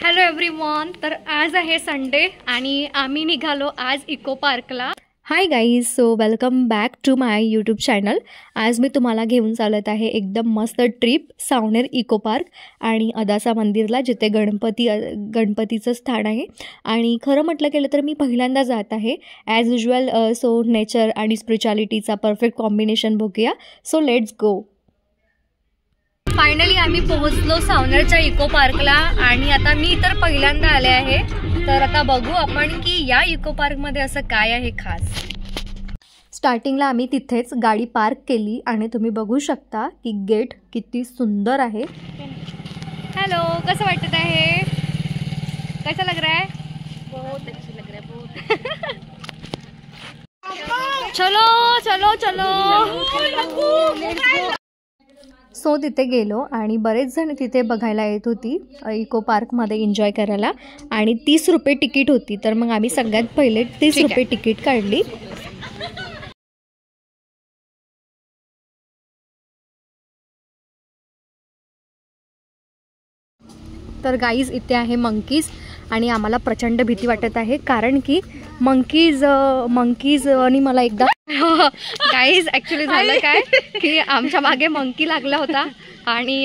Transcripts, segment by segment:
Hello everyone. तर आज आहे संडे आणि आम्ही निघालो आज इको पार्कला. Hi guys, so welcome back to my YouTube channel. आज मी तुम्हाला घेऊन चालत आहे एकदम मस्त ट्रिप सावनेर इको पार्क आणि अदासा मंदिरला, जिथे गणपतीचं स्थान आहे. आणि खरं म्हटलं गेलं तर मी पहिल्यांदा जात आहे ॲज युजल. सो नेचर आणि स्पिरिच्युअलिटीचा परफेक्ट कॉम्बिनेशन बघूया. So let's go. फायनली आम्ही पोहोचलो सावनेरच्या इको पार्कला आणि आता मी तर पहिल्यांदा आले आहे. तर आता बघू आपण की या इको पार्कमध्ये असं काय आहे खास. स्टार्टिंगला आम्ही तिथेच गाडी पार्क केली आणि तुम्ही बघू शकता की गेट किती सुंदर आहे. हॅलो, कसं वाटत आहे? कैसा लग रहा है? बहुत अच्छा लग रहा है, बहुत. चलो चलो चलो. सो तिथे गेलो आणि बरेच जण तिथे बघायला येत होती इको पार्कमध्ये एन्जॉय करायला. आणि 30 रुपये तिकीट होती. तर मग आम्ही सगळ्यात पहिले 30 रुपये तिकीट काढली. तर गाईज इथे आहे मंकीज आणि आम्हाला प्रचंड भीती वाटत आहे, कारण की मंकीज आणि मला एकदा गाईज ॲक्च्युली झालं काय की आमच्या मागे मंकी लागला होता आणि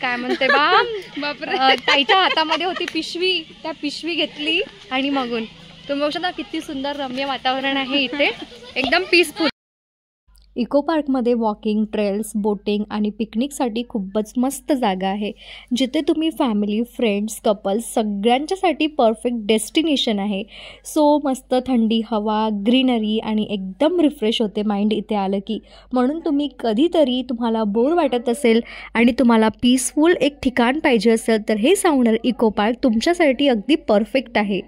काय म्हणते ताईच्या हातामध्ये होती पिशवी. त्या पिशवी घेतली आणि मगून तुम्ही बघू शकता किती सुंदर रम्य वातावरण आहे इथे, एकदम पीसफुल. इको पार्कमध्ये वॉकिंग, ट्रेल्स, बोटिंग आणि पिकनिकसाठी खूपच मस्त जागा आहे, जिथे तुम्ही फॅमिली, फ्रेंड्स, कपल्स सगळ्यांच्यासाठी परफेक्ट डेस्टिनेशन आहे. सो मस्त थंडी हवा, ग्रीनरी आणि एकदम रिफ्रेश होते माइंड इथे आलं की. म्हणून तुम्ही कधीतरी तुम्हाला बोर वाटत असेल आणि तुम्हाला पीसफुल एक ठिकाण पाहिजे असेल तर हे सावनेर इको पार्क तुमच्यासाठी अगदी परफेक्ट आहे.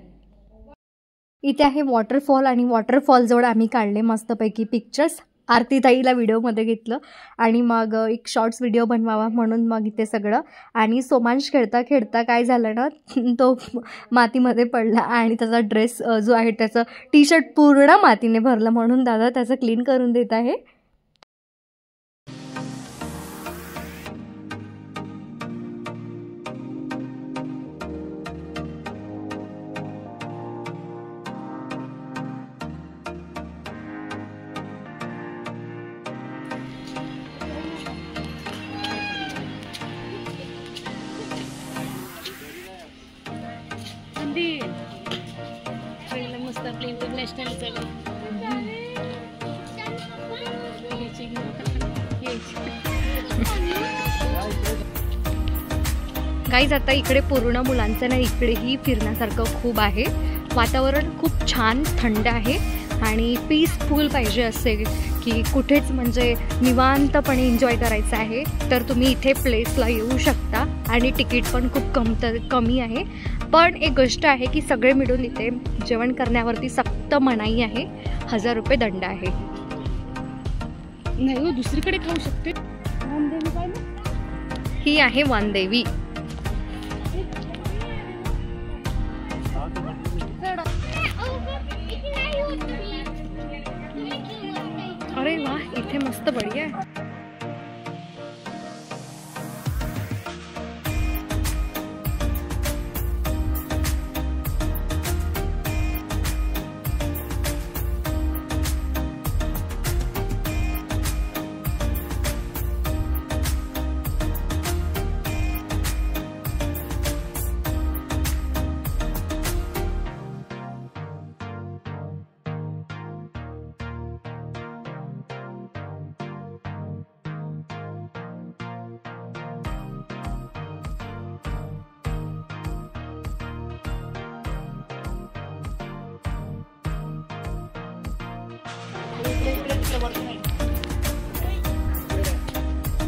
इथे आहे वॉटरफॉल आणि वॉटरफॉलजवळ आम्ही काढले मस्तपैकी पिक्चर्स. आरती ताईला व्हिडिओमध्ये घेतलं आणि मग एक शॉर्ट्स व्हिडिओ बनवावा म्हणून मग इथे सगळं. आणि सोमांश खेळता खेळता काय झालं ना, तो मातीमध्ये पडला आणि त्याचा ड्रेस जो आहे त्याचं टी शर्ट पूर्ण मातीने भरलं, म्हणून दादा त्याचं क्लीन करून देत आहे. मस्त आपलं इंटरनॅशनल गाईज. आता इकडे पूर्ण मुलांचं ना, इकडेही फिरण्यासारखं खूप आहे. वातावरण खूप छान थंड आहे आणि पीसफुल पाहिजे असेल की कुठेच म्हणजे निवांतपणे एन्जॉय करायचं आहे तर तुम्ही इथे प्लेसला येऊ शकता. आणि तिकीट पण खूप कमी आहे. पण एक गोष्ट आहे की सगळे मिळून इथे जेवण करण्यावरती सक्त मनाई आहे. 1000 रुपये दंड आहे. नाही हो, दुसरीकडे खाऊ शकते. ही आहे वानदेवी. अरे वा, इथे मस्त बढिया आहे.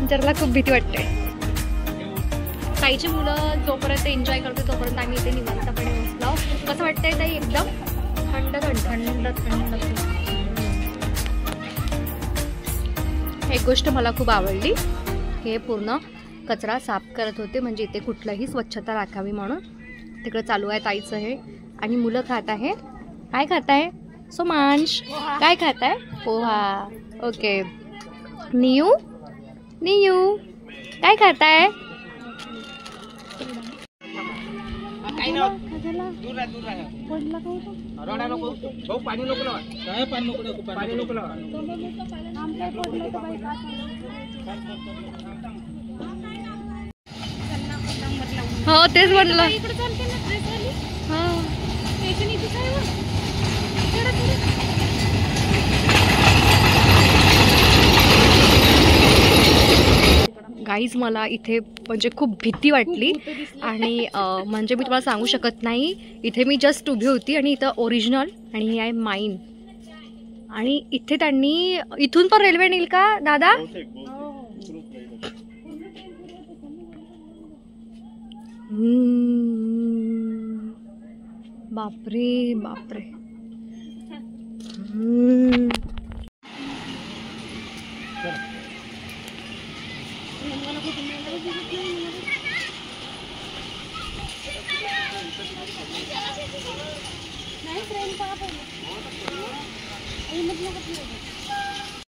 जरला खूप भीती वाटते. ताईची मुलं जोपर्यंत एन्जॉय करतो तोपर्यंत आम्ही इथे निवांतपणे बसलो. कसं वाटतंय ताई? एकदम थंड थंड थंड थंड. एक गोष्ट मला खूप आवडली, हे पूर्ण कचरा साफ करत होते, म्हणजे इथे कुठलंही स्वच्छता राखावी म्हणून. तिकडे चालू आहे ताईचं हे. आणि मुलं खात आहे. काय खात आहे सोमांश? काय खात आहे? पोहा. ओके. नियू काय खात आहे? हो तेच म्हणलं. गाईज मला इथे म्हणजे खूप भीती वाटली आणि म्हणजे मी तुम्हाला सांगू शकत नाही. इथे मी जस्ट उभी होती आणि इथं ओरिजिनल आणि ही आहे माईन. आणि इथे त्यांनी इथून पण रेल्वे नेईल का दादा? बापरे बापरे.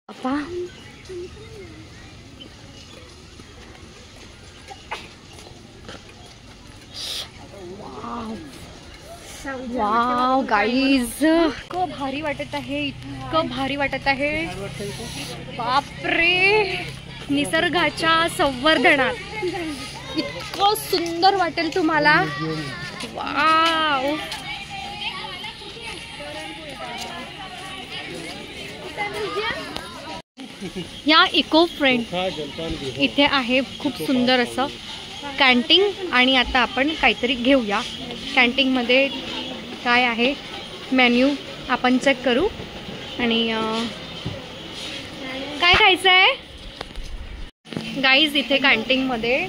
Apa? वाव गाईज, इतकं भारी वाटत आहे, इतकं भारी वाटत आहे. बापरे, निसर्गाच्या संवर्धनात इतकं सुंदर वाटेल तुम्हाला. वाव. या इको फ्रेंड इथे आहे खूप सुंदर असं कॅन्टीन. आणि आता आपण काहीतरी घेऊया. कॅन्टीनमध्ये काय आहे मेन्यू आपण चेक करू. आणि काय खायचं आहे गाईज इथे कॅन्टीनमध्ये.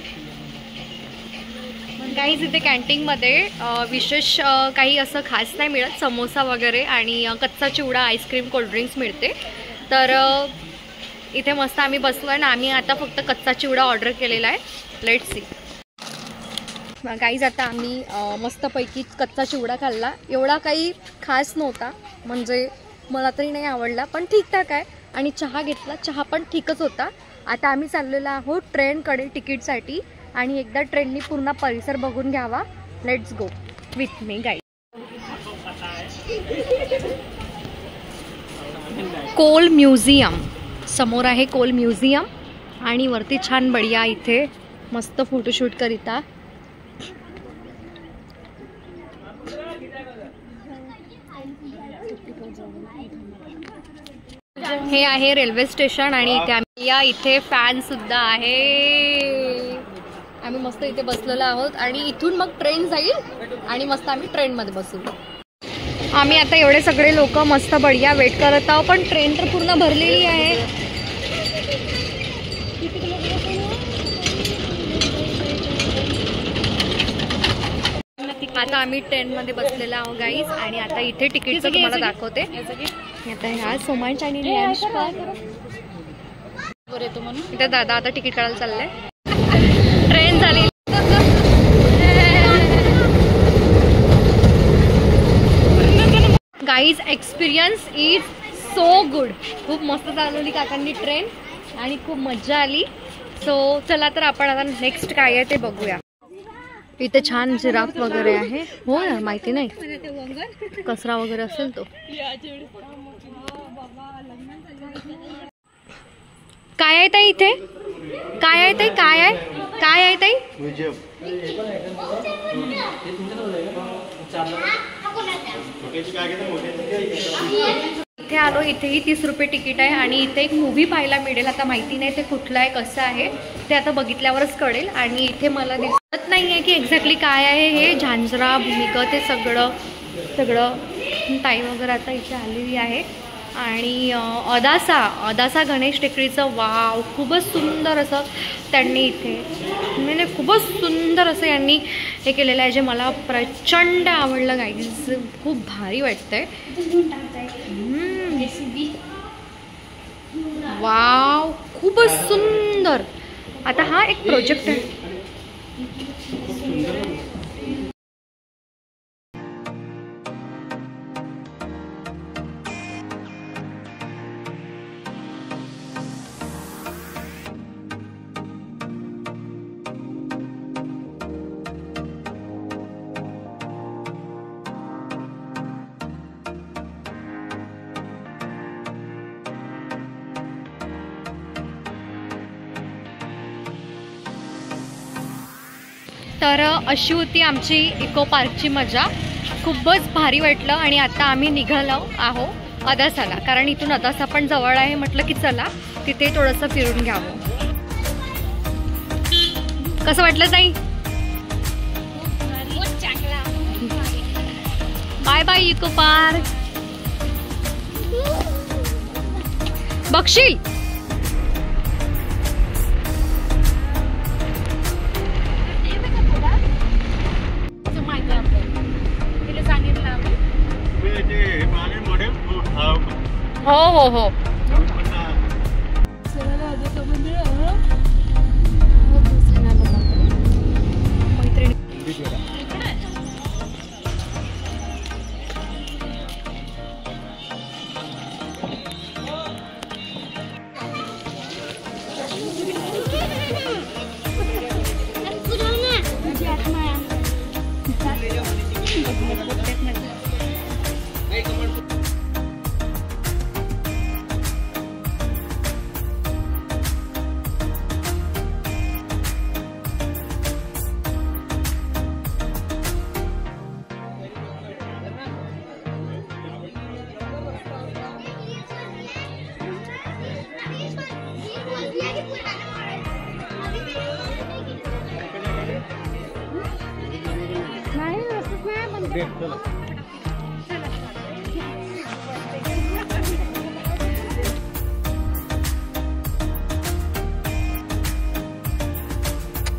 विशेष काही असं खास नाही मिळत. समोसा वगैरे आणि कच्चा चिवडा, आईस्क्रीम, कोल्ड्रिंक्स मिळते. तर इथे मस्त आम्ही बसलो आहे ना. आम्ही आता फक्त कच्चा चिवडा ऑर्डर केलेला आहे. Let's see guys. आता आम्ही मस्तपैकी कच्चा चिवडा खाल्ला. एवढा काही खास नव्हता, म्हणजे मला तरी नाही आवडला, पण ठीकठाक आहे. आणि चहा घेतला, चहा पण ठीकच होता. आता आम्ही चाललेलो आहोत ट्रेनकडे तिकीटसाठी. आणि एकदा ट्रेननी पूर्ण परिसर बघून घ्यावा. Let's go with me guys. Coal museum समोर आहे. Coal museum. आणि वरती छान बढिया इथे मस्त फोटोशूट करिता. हे आहे रेल्वे स्टेशन. आणि इथे आम्ही इथे फॅन सुद्धा आहे. आम्ही मस्त इथे बसलेलो आहोत. आणि इथून मग ट्रेन जाईल आणि मस्त आम्ही ट्रेनमध्ये बसू. आम्ही आता एवढे सगळे लोक मस्त बढिया वेट करत आहोत, पण ट्रेन तर पूर्ण भरलेली आहे. आता आम्ही ट्रेनमध्ये बसलेलो आहोत गाईज. आणि आता इथे तिकीटचं तुम्हाला दाखवते. आता ह्या सोमांच आणि इथे दादा आता तिकीट काढायला चाललंय. ट्रेन झाली guys. Experience is so good. खूप मस्त चालवली काकांनी ट्रेन आणि खूप मजा आली. सो चला तर आपण आता नेक्स्ट काय आहे ते बघूया. इथे छान जिराफ वगैरे आहे. हो ना, माहिती नाही कचरा वगैरे असेल तो. काय आहे ताई इथे? काय आहे ताई? काय आहे? काय आहे ताई? इथे आलो. इथेही 30 रुपये तिकीट आहे. आणि इथे एक मूवी पाहायला मिळेल. आता माहिती नाही ते कुठलं आहे, कसं आहे ते आता बघितल्यावरच कळेल. आणि इथे मला दिसत नाही आहे की एक्झॅक्टली काय आहे हे. झांजरा, भूमिका ते सगळं ताई वगैरे आता इथे आलेली आहे. आणि अदासा गणेश टेकडीचं वाव, खूपच सुंदर असं त्यांनी इथे म्हणजे खूपच सुंदर असं यांनी हे केलेलं आहे, जे मला प्रचंड आवडलं गाईज. खूप भारी वाटतंय. वाव, खूपच सुंदर. आता हा एक प्रोजेक्ट आहे. तर अशी होती आमची इको पार्कची मजा. खूपच भारी वाटलं. आणि आता आम्ही निघालो आहो अदासाला, कारण इथून अदासा पण जवळ आहे. म्हटलं की चला तिथे थोडंसं फिरून घ्यावं. कसं वाटलं ताई? Bye bye eco park. बघशील हो हो हो.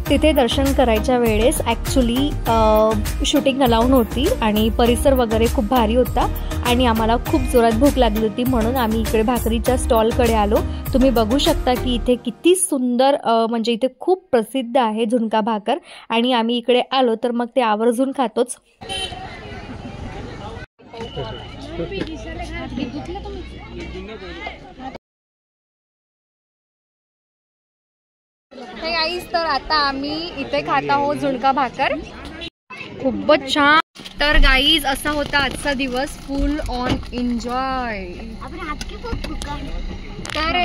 तिथे दर्शन करायच्या वेळेस ॲक्च्युली शूटिंग अलाउड नव्हती आणि परिसर वगैरे खूप भारी होता आणि आम्हाला खूप जोरात भूक लागली होती, म्हणून आम्ही इकडे भाकरीच्या स्टॉलकडे आलो. तुम्ही बघू शकता की इथे किती सुंदर म्हणजे इथे खूप प्रसिद्ध आहे झुणका भाकर आणि आम्ही इकडे आलो तर मग ते आवर्जून खातोच. हे गाईस, तर आता आम्ही इथे खात आहोत झुणका भाकर. खूपच छान. तर गाईज असा होता आजचा दिवस, फुल ऑन एन्जॉय. तर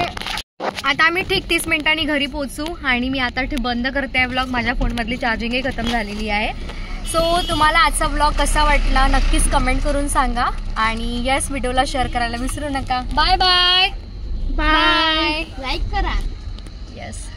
आता आम्ही ठीक 30 मिनिटांनी घरी पोहोचू आणि मी आता बंद करते आहे व्लॉग. माझ्या फोनमधली चार्जिंगही खतम झालेली आहे. सो तुम्हाला आजचा व्लॉग कसा वाटला नक्कीच कमेंट करून सांगा आणि यस, व्हिडिओला शेअर करायला विसरू नका. Bye bye bye. लाईक करा. यस.